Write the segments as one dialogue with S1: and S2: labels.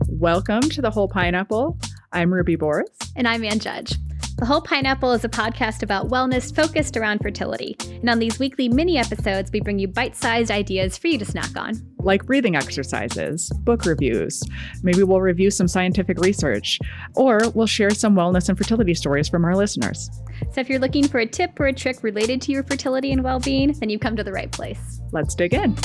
S1: Welcome to The Whole Pineapple. I'm Ruby Boris.
S2: And I'm Ann Judge. The Whole Pineapple is a podcast about wellness focused around fertility. And on these weekly mini episodes, we bring you bite-sized ideas for you to snack on.
S1: Like breathing exercises, book reviews. Maybe we'll review some scientific research, or we'll share some wellness and fertility stories from our listeners.
S2: So if you're looking for a tip or a trick related to your fertility and well-being, then you've come to the right place.
S1: Let's dig in.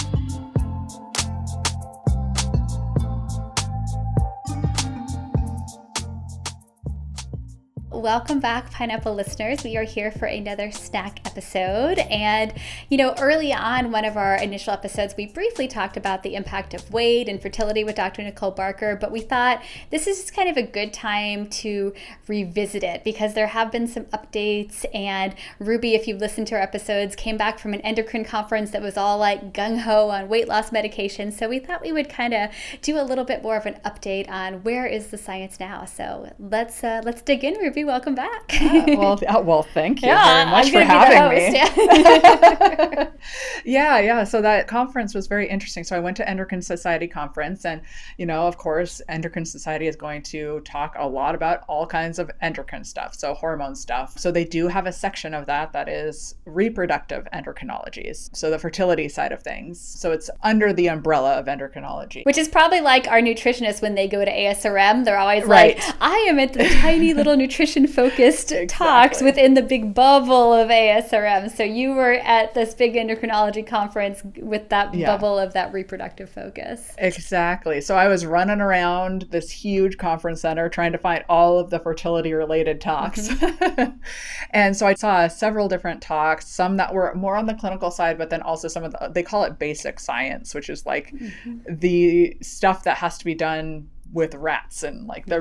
S2: Welcome back, Pineapple listeners. We are here for another snack episode. And, early on, one of our initial episodes, we briefly talked about the impact of weight and fertility with Dr. Nicole Barker, but we thought this is just kind of a good time to revisit it because there have been some updates. And Ruby, if you've listened to our episodes, came back from an endocrine conference that was all like gung-ho on weight loss medication. So we thought we would kind of do a little bit more of an update on where is the science now. So let's dig in, Ruby. Welcome back.
S1: Well, thank you very much for having me. Yeah. So that conference was very interesting. So I went to Endocrine Society conference, and of course, Endocrine Society is going to talk a lot about all kinds of endocrine stuff, so hormone stuff. So they do have a section of that is reproductive endocrinologies, so the fertility side of things. So it's under the umbrella of endocrinology,
S2: which is probably like our nutritionists when they go to ASRM. They're always like, I am at the tiny little nutrition-focused talks within the big bubble of ASRM. So you were at this big endocrinology conference with that bubble of that reproductive focus.
S1: Exactly. So I was running around this huge conference center trying to find all of the fertility-related talks. Mm-hmm. And so I saw several different talks, some that were more on the clinical side, but then also some of they call it basic science, which is like the stuff that has to be done with rats and like the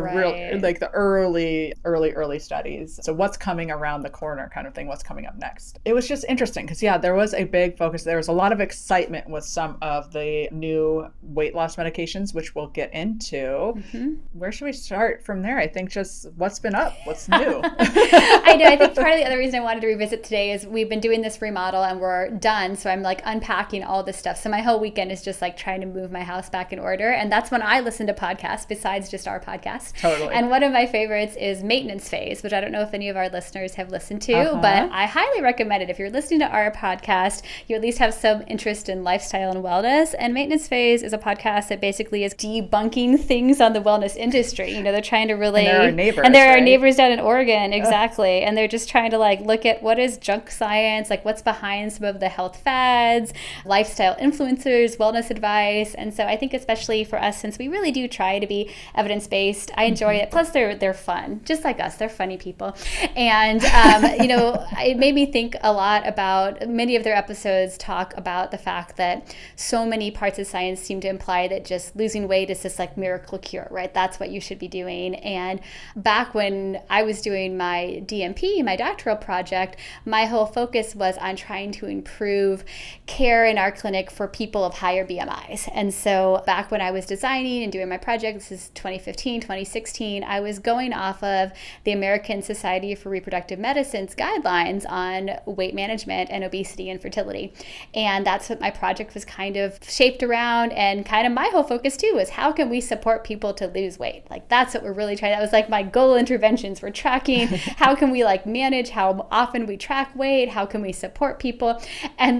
S1: the early studies. So what's coming around the corner kind of thing, what's coming up next. It was just interesting because there was a big focus. There was a lot of excitement with some of the new weight loss medications, which we'll get into. Mm-hmm. Where should we start from there? I think just what's been up, what's new.
S2: I know. I think part of the other reason I wanted to revisit today is we've been doing this remodel and we're done. So I'm like unpacking all this stuff. So my whole weekend is just like trying to move my house back in order. And that's when I listen to podcasts besides just our podcast.
S1: Totally.
S2: And one of my favorites is Maintenance Phase, which I don't know if any of our listeners have listened to, but I highly recommend it. If you're listening to our podcast, you at least have some interest in lifestyle and wellness. And Maintenance Phase is a podcast that basically is debunking things on the wellness industry. They're trying to really...
S1: And they're our neighbors,
S2: and they're our neighbors down in Oregon, exactly. And they're just trying to look at what is junk science, what's behind some of the health fads, lifestyle influencers, wellness advice. And so I think especially for us, since we really do try to be evidence-based, I enjoy it. Plus they're fun, just like us. They're funny people. And, it made me think a lot about many of their episodes talk about the fact that so many parts of science seem to imply that just losing weight is this miracle cure, right? That's what you should be doing. And back when I was doing my DMP, my doctoral project, my whole focus was on trying to improve care in our clinic for people of higher BMIs. And so back when I was designing and doing my project, this is 2015, 2016, I was going off of the American Society for Reproductive Medicine's guidelines on weight management and obesity and fertility. And that's what my project was kind of shaped around, and kind of my whole focus too was how can we support people to lose weight? That's what we're really trying. That was my goal interventions. We're tracking how can we manage how often we track weight, how can we support people? And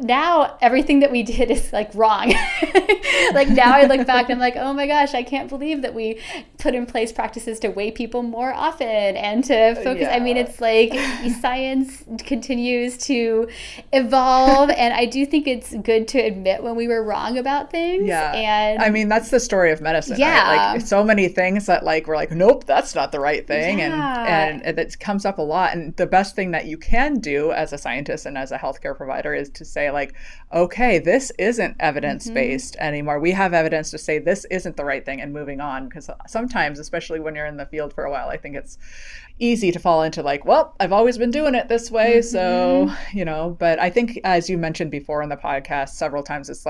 S2: now everything that we did is wrong. Now I look back and I'm like, oh my gosh, I can't believe that we put in place practices to weigh people more often and to focus. Yeah. I mean, it's science continues to evolve, and I do think it's good to admit when we were wrong about things.
S1: Yeah.
S2: And
S1: I mean, that's the story of medicine. Yeah. Right? So many things that we're nope, that's not the right thing. Yeah. And it comes up a lot. And the best thing that you can do as a scientist and as a healthcare provider is to say okay, this isn't evidence-based anymore. We have evidence to say this isn't the right thing and moving on. Because sometimes, especially when you're in the field for a while, I think it's easy to fall into well, I've always been doing it this way. So, but I think as you mentioned before in the podcast several times, it's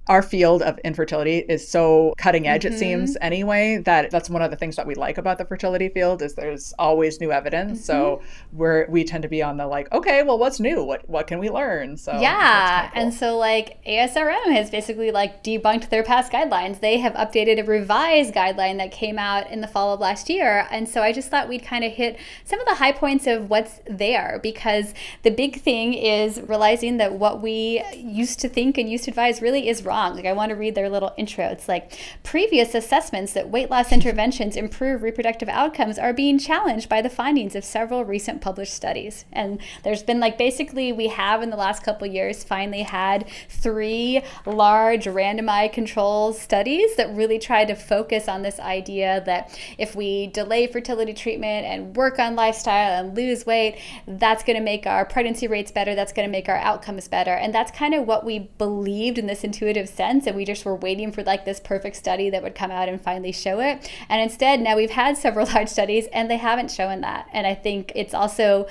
S1: our field of infertility is so cutting edge, it seems anyway, that that's one of the things that we like about the fertility field is there's always new evidence. So we tend to be on the like, okay, well, what's new? What can we learn? So
S2: yeah,
S1: cool.
S2: and so like ASRM has basically like debunked their past guidelines. They have updated a revised guideline that came out in the fall of last year. And so I just thought we'd kind of hit some of the high points of what's there, because the big thing is realizing that what we used to think and used to advise really is wrong. Like I want to read their little intro. It's like, previous assessments that weight loss interventions improve reproductive outcomes are being challenged by the findings of several recent published studies. And there's been like, basically we have in the last couple of years finally had 3 large randomized control studies that really try to focus on this idea that if we delay fertility treatment and work on lifestyle and lose weight, that's going to make our pregnancy rates better, that's going to make our outcomes better. And that's kind of what we believed in this intuitive sense, and we just were waiting for like this perfect study that would come out and finally show it. And instead, now we've had several large studies and they haven't shown that. And I think it's also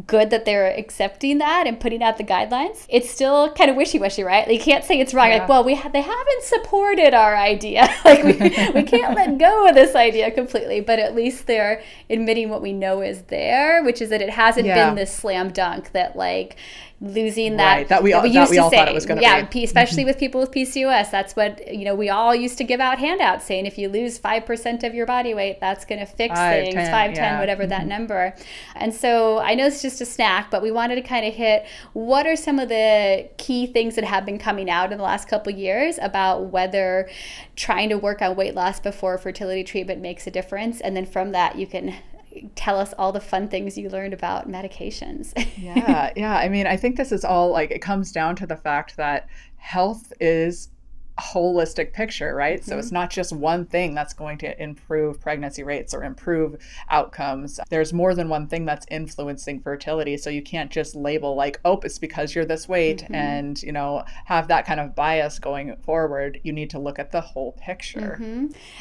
S2: good that they're accepting that and putting out the guidelines. It's still kind of wishy-washy, right? Like, you can't say it's wrong. Yeah. Like, well, they haven't supported our idea. Like we can't let go of this idea completely, but at least they're admitting what we know is there, which is that it hasn't been this slam dunk that like losing that,
S1: right, that we all thought it was going to
S2: be. Especially with people with PCOS. That's what, we all used to give out handouts saying if you lose 5% of your body weight, that's going to fix things, 5, 10, whatever that number. And so I know it's just a snack, but we wanted to kind of hit what are some of the key things that have been coming out in the last couple of years about whether trying to work on weight loss before fertility treatment makes a difference. And then from that, you can tell us all the fun things you learned about medications.
S1: Yeah. I mean, I think this is all like, it comes down to the fact that health is a holistic picture, right? So it's not just one thing that's going to improve pregnancy rates or improve outcomes. There's more than one thing that's influencing fertility. So you can't just label like, oh, it's because you're this weight and, have that kind of bias going forward. You need to look at the whole picture.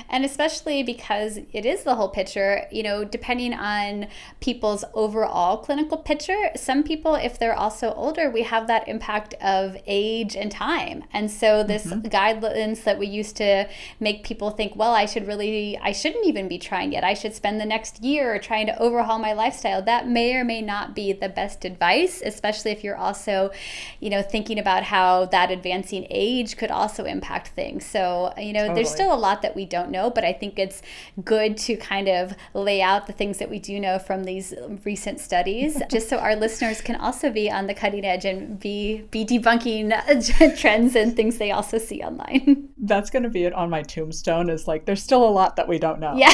S2: And especially because it is the whole picture, depending on people's overall clinical picture, some people, if they're also older, we have that impact of age and time. And so this guidelines that we used to make people think, well, I shouldn't even be trying yet. I should spend the next year trying to overhaul my lifestyle. That may or may not be the best advice, especially if you're also, thinking about how that advancing age could also impact things. So, There's still a lot that we don't know, but I think it's good to kind of lay out the things that we do know from these recent studies, just so our listeners can also be on the cutting edge and be debunking trends and things they also see online.
S1: That's going to be it on my tombstone, is like, there's still a lot that we don't know.
S2: Yeah.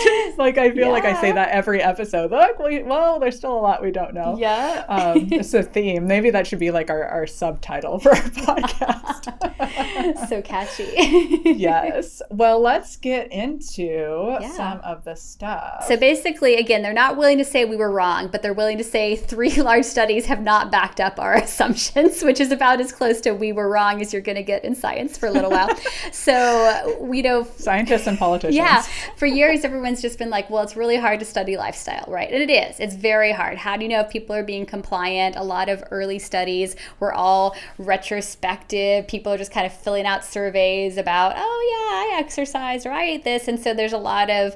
S1: Just like, I feel like I say that every episode. Like, well, there's still a lot we don't know.
S2: Yeah.
S1: It's a theme. Maybe that should be like our subtitle for our podcast.
S2: So catchy.
S1: Yes. Well, let's get into some of the stuff.
S2: So basically, again, they're not willing to say we were wrong, but they're willing to say 3 large studies have not backed up our assumptions, which is about as close to we were wrong as you're going to get in science for a little while. So we know
S1: scientists and politicians.
S2: Yeah. For years, everyone's just been like, well, it's really hard to study lifestyle, right? And it is. It's very hard. How do you know if people are being compliant? A lot of early studies were all retrospective. People are just kind of filling out surveys about, oh, yeah, I exercise or I ate this. And so there's a lot of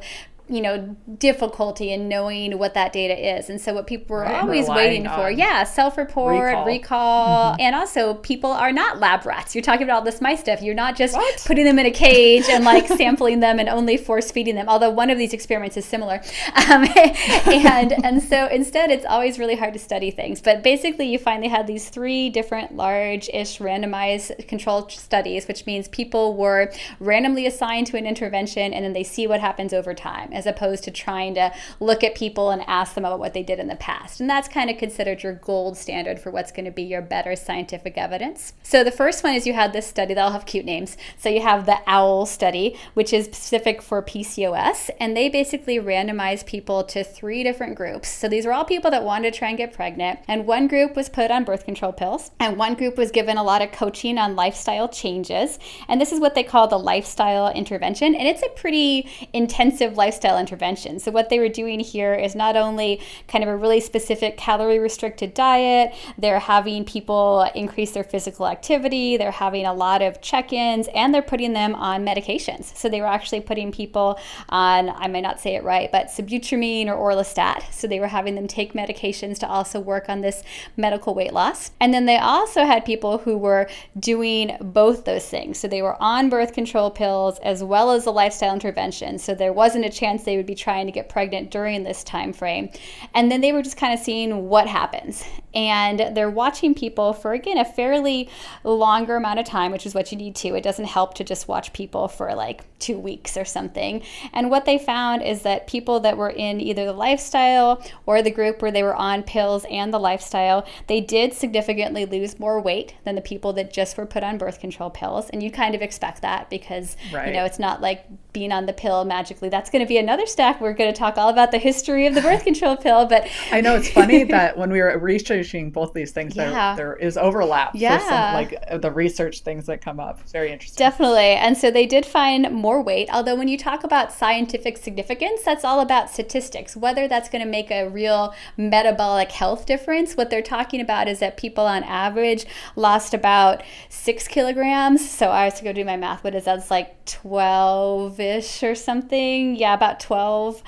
S2: difficulty in knowing what that data is. And so what people were always waiting for, self-report, recall. And also people are not lab rats. You're talking about all this mice stuff. You're not just putting them in a cage and like sampling them and only force feeding them, although one of these experiments is similar. And so instead it's always really hard to study things. But basically you finally had these 3 different large-ish randomized controlled studies, which means people were randomly assigned to an intervention and then they see what happens over time, as opposed to trying to look at people and ask them about what they did in the past. And that's kind of considered your gold standard for what's going to be your better scientific evidence. So the first one is you had this study, they'll have cute names. So you have the OWL study, which is specific for PCOS, and they basically randomized people to 3 different groups. So these were all people that wanted to try and get pregnant, and one group was put on birth control pills, and one group was given a lot of coaching on lifestyle changes. And this is what they call the lifestyle intervention, and it's a pretty intensive lifestyle lifestyle intervention. So what they were doing here is not only kind of a really specific calorie restricted diet, they're having people increase their physical activity, they're having a lot of check-ins, and they're putting them on medications. So they were actually putting people on, I might not say it right, but sibutramine or orlistat. So they were having them take medications to also work on this medical weight loss. And then they also had people who were doing both those things. So they were on birth control pills as well as a lifestyle intervention. So there wasn't a chance they would be trying to get pregnant during this time frame. And then they were just kind of seeing what happens. And they're watching people for, again, a fairly longer amount of time, which is what you need to. It doesn't help to just watch people for like 2 weeks or something. And what they found is that people that were in either the lifestyle or the group where they were on pills and the lifestyle, they did significantly lose more weight than the people that just were put on birth control pills. And you kind of expect that because,
S1: right.
S2: You know, it's not like being on the pill magically. That's going to be another stack. We're going to talk all about the history of the birth control pill. But
S1: I know it's funny that when we were researching both these things, there is overlap for some, like the research things that come up. It's very interesting.
S2: Definitely. And so they did find more weight. Although when you talk about scientific significance, that's all about statistics. Whether that's going to make a real metabolic health difference, what they're talking about is that people on average lost about 6 kilograms. So I was to go do my math. What is that? It's like 12-ish or something. Yeah, about 12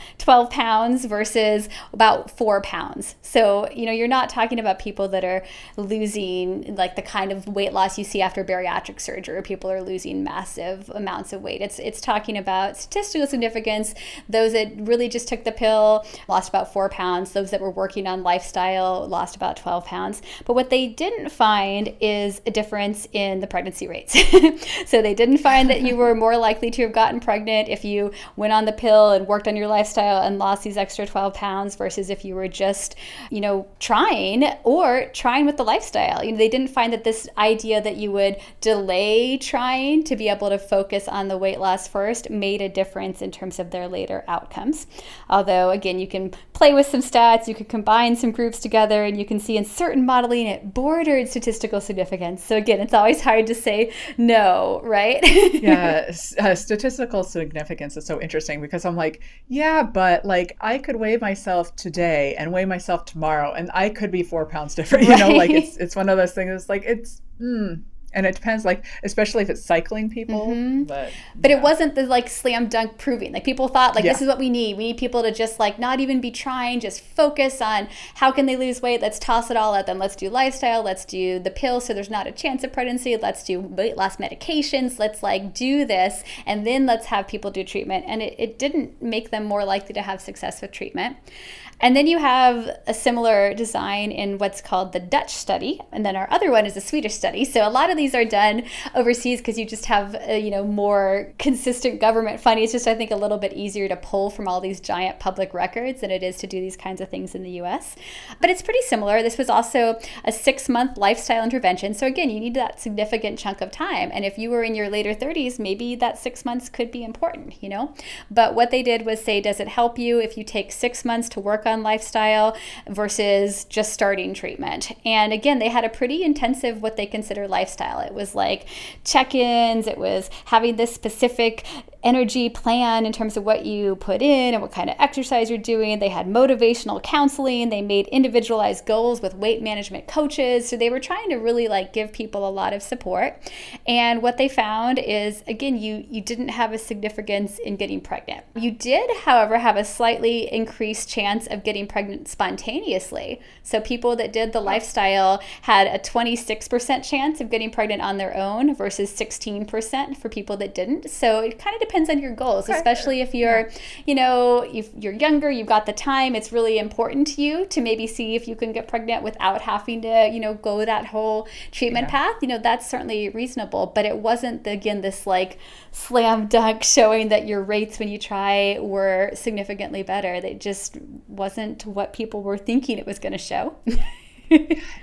S2: pounds versus about 4 pounds. So, you know, you're not talking about people that are losing like the kind of weight loss you see after bariatric surgery, where people are losing massive amounts of weight. It's talking about statistical significance. Those that really just took the pill lost about 4 pounds. Those that were working on lifestyle lost about 12 pounds. But what they didn't find is a difference in the pregnancy rates. So they didn't find that you were more likely to have gotten pregnant if you went on the pill and worked on your lifestyle and lost these extra 12 pounds versus if you were just, you know, trying with the lifestyle. You know, they didn't find that this idea that you would delay trying to be able to focus on the weight loss first made a difference in terms of their later outcomes. Although, again, you can play with some stats, you could combine some groups together, and you can see in certain modeling it bordered statistical significance. So again, it's always hard to say no, right?
S1: Yeah, statistical significance is so interesting because I'm like, yeah, but like I could weigh myself today and weigh myself tomorrow, and I could be 4 pounds different. You know, like it's one of those things. It's like and it depends, like, especially if it's cycling people.
S2: Mm-hmm. But it wasn't the like slam dunk proving. Like people thought like this is what we need. We need people to just like not even be trying, just focus on how can they lose weight. Let's toss it all at them. Let's do lifestyle. Let's do the pill so there's not a chance of pregnancy. Let's do weight loss medications. Let's like do this. And then let's have people do treatment. And it didn't make them more likely to have success with treatment. And then you have a similar design in what's called the Dutch study. And then our other one is a Swedish study. So a lot of these are done overseas because you just have, more consistent government funding. It's just, I think, a little bit easier to pull from all these giant public records than it is to do these kinds of things in the US. But it's pretty similar. This was also a 6-month lifestyle intervention. So again, you need that significant chunk of time. And if you were in your later 30s, maybe that 6 months could be important, you know? But what they did was say, does it help you if you take 6 months to work on lifestyle versus just starting treatment? And again, they had a pretty intensive what they consider lifestyle. It was like check-ins, it was having this specific energy plan in terms of what you put in and what kind of exercise you're doing. They had motivational counseling. They made individualized goals with weight management coaches. So they were trying to really like give people a lot of support. And what they found is, again, you didn't have a significance in getting pregnant. You did, however, have a slightly increased chance of getting pregnant spontaneously. So people that did the lifestyle had a 26% chance of getting pregnant on their own versus 16% for people that didn't. So it kind of depends on your goals, especially if you're, if you're younger, you've got the time, it's really important to you to maybe see if you can get pregnant without having to, go that whole treatment path. That's certainly reasonable, but it wasn't, this like slam dunk showing that your rates when you try were significantly better. That just wasn't what people were thinking it was going to show.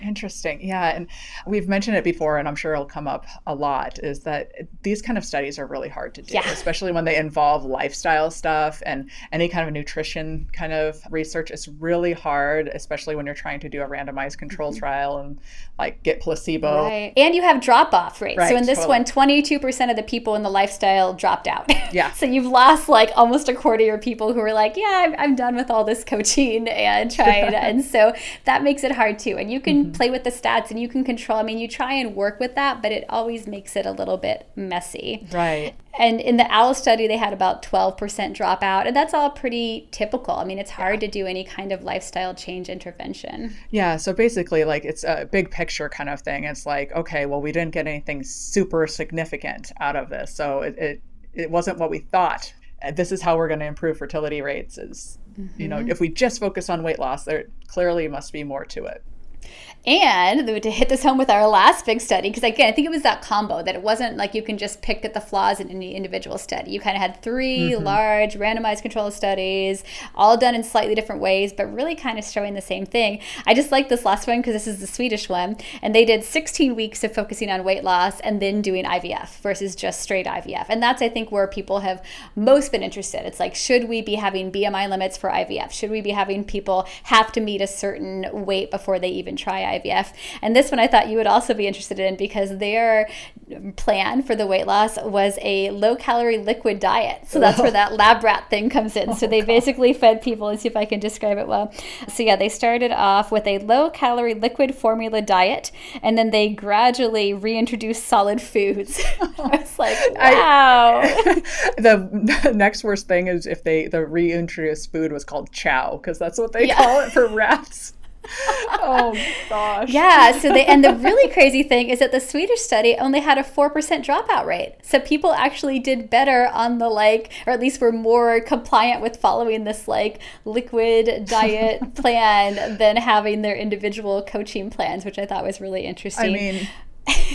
S1: Interesting. Yeah. And we've mentioned it before, and I'm sure it'll come up a lot, is that these kind of studies are really hard to do,
S2: Yeah.
S1: especially when they involve lifestyle stuff and any kind of nutrition kind of research. It's really hard, especially when you're trying to do a randomized control trial and like get placebo.
S2: Right. And you have drop off rates.
S1: Right,
S2: So in this
S1: totally.
S2: one, 22% of the people in the lifestyle dropped out.
S1: Yeah.
S2: So you've lost like almost a quarter of your people who are like, yeah, I'm done with all this coaching and trying. And so that makes it hard too. And you can play with the stats and you can control. I mean, you try and work with that, but it always makes it a little bit messy.
S1: Right.
S2: And in the OWL study, they had about 12% dropout. And that's all pretty typical. I mean, it's hard to do any kind of lifestyle change intervention.
S1: Yeah. So basically, like, it's a big picture kind of thing. It's like, okay, well, we didn't get anything super significant out of this. So it wasn't what we thought. This is how we're going to improve fertility rates is, you know, if we just focus on weight loss, there clearly must be more to it.
S2: And to hit this home with our last big study, because again, I think it was that combo that it wasn't like you can just pick at the flaws in any individual study. You kind of had three large randomized control studies, all done in slightly different ways, but really kind of showing the same thing. I just like this last one because this is the Swedish one, and they did 16 weeks of focusing on weight loss and then doing IVF versus just straight IVF. And that's, I think, where people have most been interested. It's like, should we be having BMI limits for IVF? Should we be having people have to meet a certain weight before they even try IVF? And this one I thought you would also be interested in because their plan for the weight loss was a low-calorie liquid diet. So that's where that lab rat thing comes in. So they basically fed people, let's see if I can describe it well. So yeah, they started off with a low-calorie liquid formula diet, and then they gradually reintroduced solid foods. I was like, wow.
S1: The next worst thing is if the reintroduced food was called chow, because that's what they call it for rats. Oh gosh.
S2: Yeah, so and the really crazy thing is that the Swedish study only had a 4% dropout rate. So people actually did better on the or at least were more compliant with following this liquid diet plan than having their individual coaching plans, which I thought was really interesting.
S1: I mean,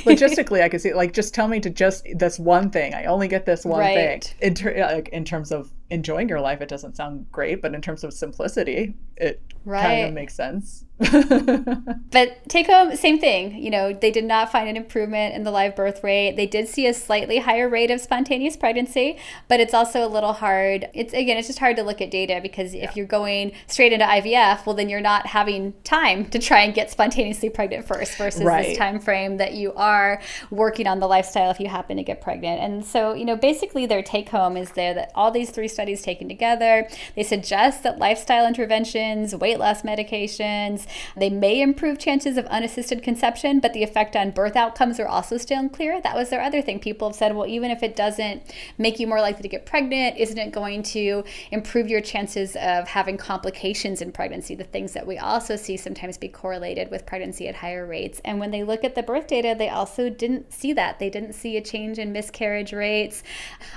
S1: logistically, I could see, just tell me to just this one thing. I only get this one thing. In terms of enjoying your life, it doesn't sound great, but in terms of simplicity, it kind of makes sense.
S2: But take home, same thing. You know, they did not find an improvement in the live birth rate. They did see a slightly higher rate of spontaneous pregnancy, but it's also a little hard. It's just hard to look at data because if you're going straight into IVF, well, then you're not having time to try and get spontaneously pregnant first versus this time frame that you are working on the lifestyle if you happen to get pregnant. And so, basically their take home is there that all these three studies taken together, they suggest that lifestyle interventions, weight loss medications, they may improve chances of unassisted conception, but the effect on birth outcomes are also still unclear. That was their other thing. People have said, well, even if it doesn't make you more likely to get pregnant, isn't it going to improve your chances of having complications in pregnancy, the things that we also see sometimes be correlated with pregnancy at higher rates? And when they look at the birth data, they also didn't see that. They didn't see a change in miscarriage rates.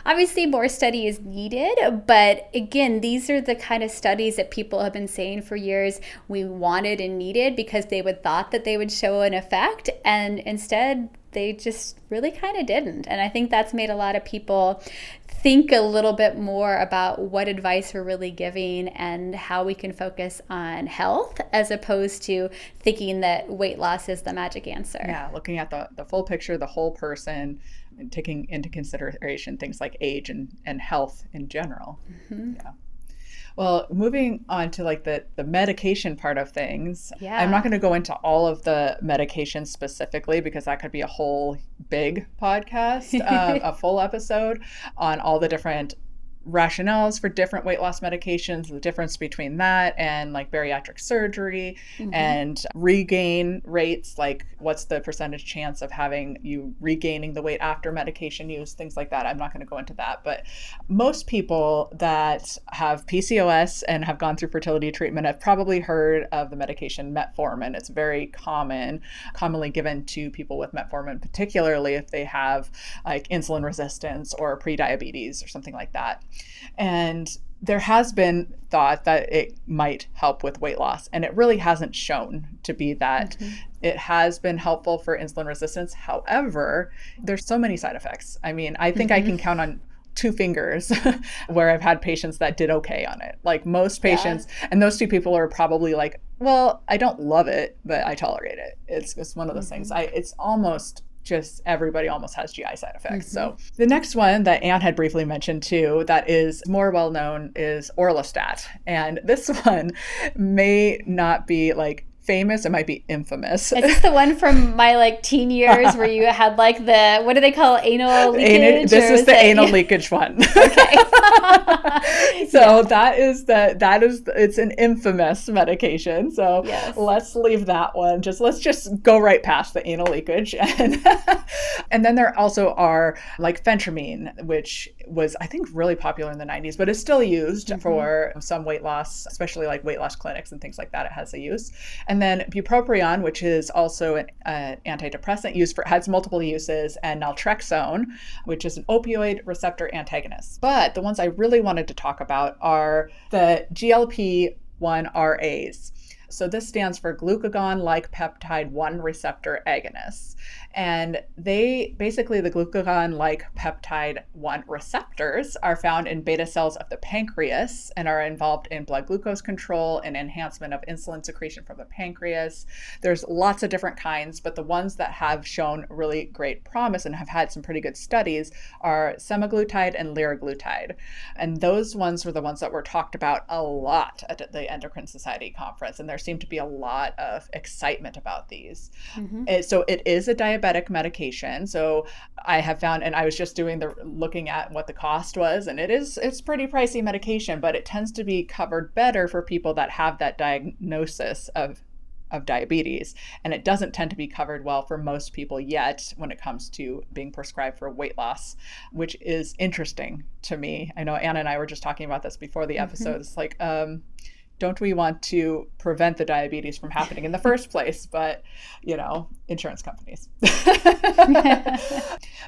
S2: Obviously, more study is needed, but again, these are the kind of studies that people have been saying for years we wanted and needed because they would thought that they would show an effect, and instead they just really kind of didn't. And I think that's made a lot of people think a little bit more about what advice we're really giving and how we can focus on health as opposed to thinking that weight loss is the magic answer.
S1: Yeah, looking at the full picture, the whole person, and taking into consideration things like age and health in general. Yeah. Well, moving on to the medication part of things, I'm not going to go into all of the medications specifically because that could be a whole big podcast, a full episode on all the different rationales for different weight loss medications, the difference between that and bariatric surgery and regain rates, what's the percentage chance of having you regaining the weight after medication use, things like that. I'm not going to go into that, but most people that have PCOS and have gone through fertility treatment have probably heard of the medication metformin. It's very commonly given to people with metformin, particularly if they have insulin resistance or prediabetes or something like that. And there has been thought that it might help with weight loss, and it really hasn't shown to be that. It has been helpful for insulin resistance. However, there's so many side effects. I mean, I think I can count on 2 fingers where I've had patients that did okay on it. Like most patients, and those 2 people are probably like, well, I don't love it, but I tolerate it. It's just one of those things. It's almost just everybody almost has GI side effects. So the next one that Anne had briefly mentioned too, that is more well known, is orlistat. And this one may not be like famous, it might be infamous.
S2: Is this the one from my like teen years where you had like the, what do they call it, anal leakage?
S1: This is the anal leakage one.
S2: Okay.
S1: So it's an infamous medication. So let's leave that one. Let's just go right past the anal leakage. And then there also are like phentermine, which was, I think, really popular in the 90s, but is still used for some weight loss, especially like weight loss clinics and things like that. It has a use. And then bupropion, which is also an antidepressant has multiple uses, and naltrexone, which is an opioid receptor antagonist. But the ones I really wanted to talk about are the GLP-1RAs. So this stands for glucagon-like peptide 1 receptor agonists. And the glucagon-like peptide 1 receptors are found in beta cells of the pancreas and are involved in blood glucose control and enhancement of insulin secretion from the pancreas. There's lots of different kinds, but the ones that have shown really great promise and have had some pretty good studies are semaglutide and liraglutide. And those ones were the ones that were talked about a lot at the Endocrine Society conference, and there seemed to be a lot of excitement about these. So it is a diabetic medication. So I have found, and I was just looking at what the cost was, and it's pretty pricey medication, but it tends to be covered better for people that have that diagnosis of diabetes. And it doesn't tend to be covered well for most people yet when it comes to being prescribed for weight loss, which is interesting to me. I know Anna and I were just talking about this before the episode. It's like, don't we want to prevent the diabetes from happening in the first place? But, insurance companies.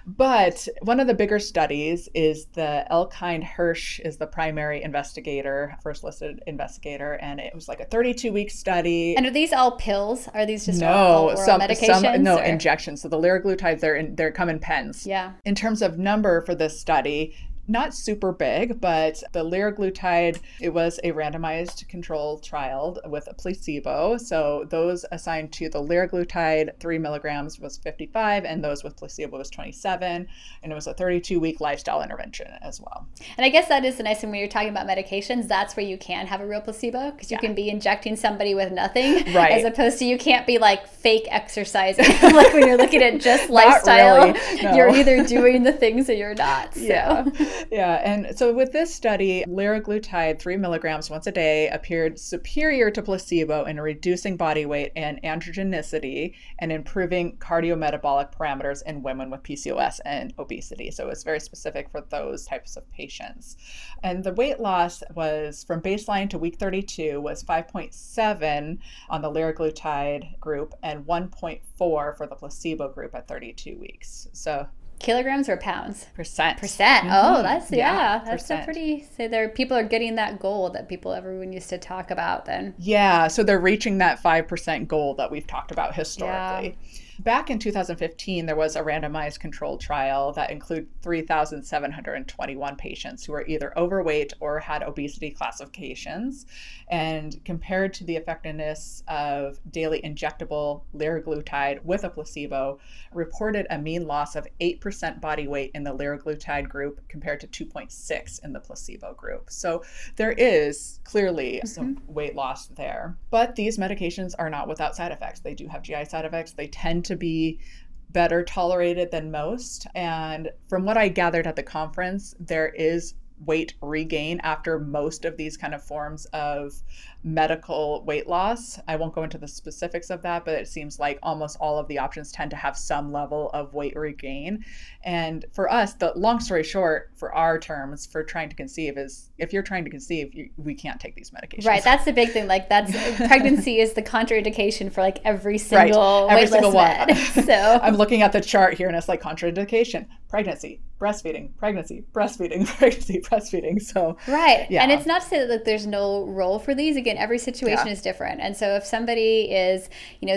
S1: But one of the bigger studies is the Elkind-Hirsch is the primary investigator, first listed investigator, and it was like a 32-week study.
S2: And are these all pills? Are these just all oral medications?
S1: Injections. So the liraglutides, they come in pens.
S2: Yeah.
S1: In terms of number for this study, not super big, but the liraglutide, it was a randomized controlled trial with a placebo. So those assigned to the liraglutide 3 milligrams was 55, and those with placebo was 27. And it was a 32-week lifestyle intervention as well.
S2: And I guess that is the nice thing when you're talking about medications, that's where you can have a real placebo, because you can be injecting somebody with nothing,
S1: right? As
S2: opposed to you can't be like fake exercising. Like when you're looking at just lifestyle, really, no. You're either doing the things or you're not. So.
S1: Yeah, and so with this study, liraglutide 3 milligrams once a day appeared superior to placebo in reducing body weight and androgenicity and improving cardiometabolic parameters in women with PCOS and obesity. So it's very specific for those types of patients. And the weight loss was from baseline to week 32 was 5.7 on the liraglutide group and 1.4 for the placebo group at 32 weeks. So
S2: kilograms or pounds?
S1: Percent.
S2: Oh, that's
S1: that's
S2: a pretty, so people are getting that goal that everyone used to talk about then.
S1: Yeah, so they're reaching that 5% goal that we've talked about historically. Yeah. Back in 2015, there was a randomized controlled trial that included 3,721 patients who were either overweight or had obesity classifications, and compared to the effectiveness of daily injectable liraglutide with a placebo, reported a mean loss of 8% body weight in the liraglutide group compared to 2.6 in the placebo group. So there is clearly some weight loss there. But these medications are not without side effects. They do have GI side effects. They tend to be better tolerated than most. And from what I gathered at the conference, there is weight regain after most of these kind of forms of medical weight loss. I won't go into the specifics of that, but it seems like almost all of the options tend to have some level of weight regain. And for us, the long story short, for our terms, for trying to conceive is, if you're trying to conceive, we can't take these medications.
S2: Right. That's the big thing. Like pregnancy is the contraindication for like every single weightless med. So
S1: I'm looking at the chart here and it's like contraindication, pregnancy, breastfeeding, pregnancy, breastfeeding, pregnancy, breastfeeding. So
S2: right. Yeah. And it's not to say that there's no role for these. Again, every situation is different. And so if somebody is,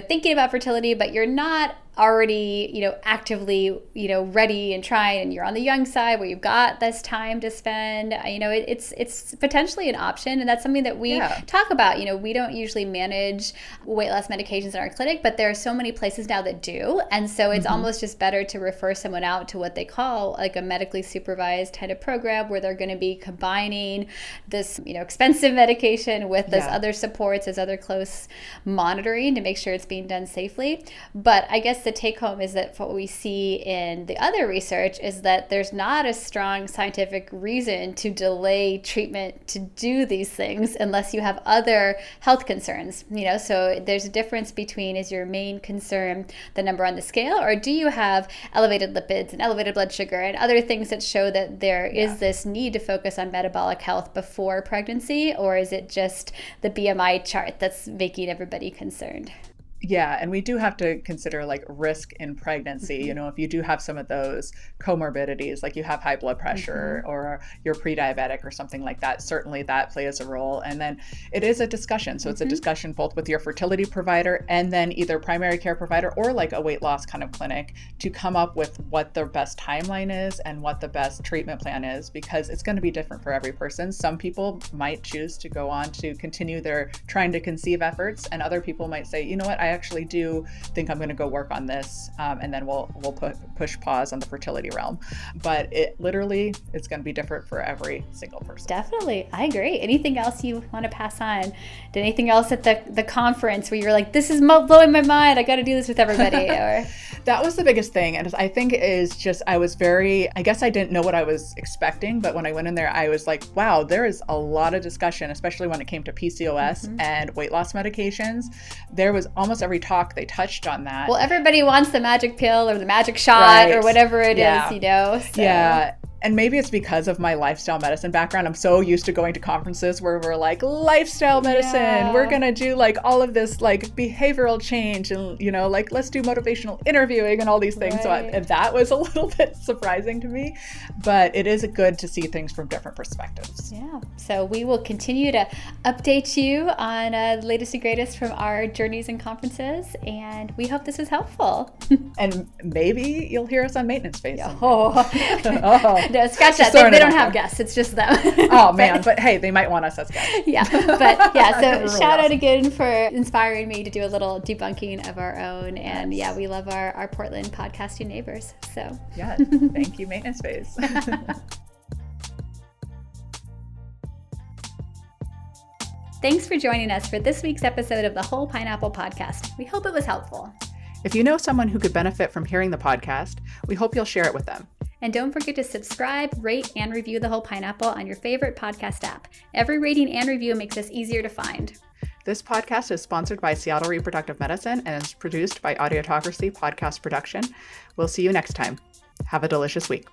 S2: thinking about fertility, but you're not already, actively, ready and trying, and you're on the young side where you've got this time to spend, it's potentially an option. And that's something that we talk about. We don't usually manage weight loss medications in our clinic, but there are so many places now that do. And so it's almost just better to refer someone out to what they call like a medically supervised kind of program, where they're going to be combining this, expensive medication with this other supports, this other close monitoring to make sure it's being done safely. But I guess the take home is that what we see in the other research is that there's not a strong scientific reason to delay treatment to do these things unless you have other health concerns. So there's a difference between, is your main concern the number on the scale, or do you have elevated lipids and elevated blood sugar and other things that show that there is this need to focus on metabolic health before pregnancy, or is it just the BMI chart that's making everybody concerned?
S1: Yeah, and we do have to consider like risk in pregnancy. If you do have some of those comorbidities, like you have high blood pressure or you're pre-diabetic or something like that, certainly that plays a role. And then it is a discussion. So it's a discussion both with your fertility provider and then either primary care provider or like a weight loss kind of clinic to come up with what their best timeline is and what the best treatment plan is, because it's going to be different for every person. Some people might choose to go on to continue their trying to conceive efforts, and other people might say, you know what, I actually do think I'm going to go work on this, and then we'll push pause on the fertility realm. But it's going to be different for every single person.
S2: Definitely, I agree. Anything else you want to pass on? Did anything else at the conference where you were like, this is blowing my mind, I got to do this with everybody? Or
S1: that was the biggest thing, and I think is just I guess I didn't know what I was expecting, but when I went in there, I was like, wow, there is a lot of discussion, especially when it came to PCOS and weight loss medications. There was almost every talk they touched on that.
S2: Well, everybody wants the magic pill or the magic shot or whatever it is, So.
S1: Yeah. And maybe it's because of my lifestyle medicine background. I'm so used to going to conferences where we're like, lifestyle medicine, we're going to do like all of this like behavioral change and, like let's do motivational interviewing and all these things. So that was a little bit surprising to me, but it is good to see things from different perspectives.
S2: Yeah. So we will continue to update you on the latest and greatest from our journeys and conferences. And we hope this was helpful.
S1: And maybe you'll hear us on Maintenance Phase.
S2: No, scratch that. They don't have guests. It's just them.
S1: Oh, man. But hey, they might want us as guests.
S2: Yeah. But yeah, so really shout out again for inspiring me to do a little debunking of our own. And we love our Portland podcasting neighbors. So
S1: yeah, thank you, Maintenance Phase.
S2: Thanks for joining us for this week's episode of the Whole Pineapple Podcast. We hope it was helpful.
S1: If you know someone who could benefit from hearing the podcast, we hope you'll share it with them.
S2: And don't forget to subscribe, rate, and review The Whole Pineapple on your favorite podcast app. Every rating and review makes us easier to find.
S1: This podcast is sponsored by Seattle Reproductive Medicine and is produced by Audiotocracy Podcast Production. We'll see you next time. Have a delicious week.